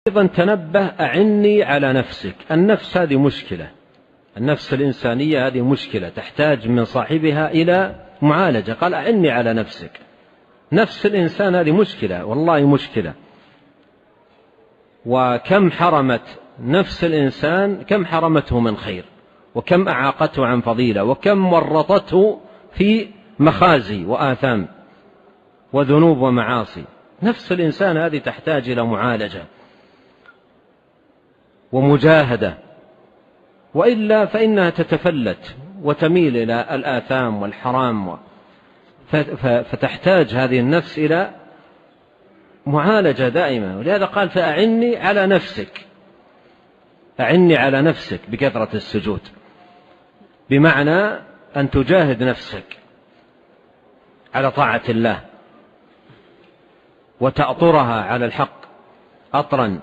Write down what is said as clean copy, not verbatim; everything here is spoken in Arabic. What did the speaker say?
أيضا تنبه أعني على نفسك. النفس هذه مشكلة، النفس الإنسانية هذه مشكلة تحتاج من صاحبها إلى معالجة. قال أعني على نفسك. نفس الإنسان هذه مشكلة، والله مشكلة. وكم حرمت نفس الإنسان، كم حرمته من خير، وكم أعاقته عن فضيلة، وكم ورطته في مخازي وآثام وذنوب ومعاصي. نفس الإنسان هذه تحتاج إلى معالجة ومجاهدة، وإلا فإنها تتفلت وتميل إلى الآثام والحرام، فتحتاج هذه النفس إلى معالجة دائمة. ولهذا قال فأعني على نفسك. أعني على نفسك بكثرة السجود، بمعنى أن تجاهد نفسك على طاعة الله وتأطرها على الحق أطرا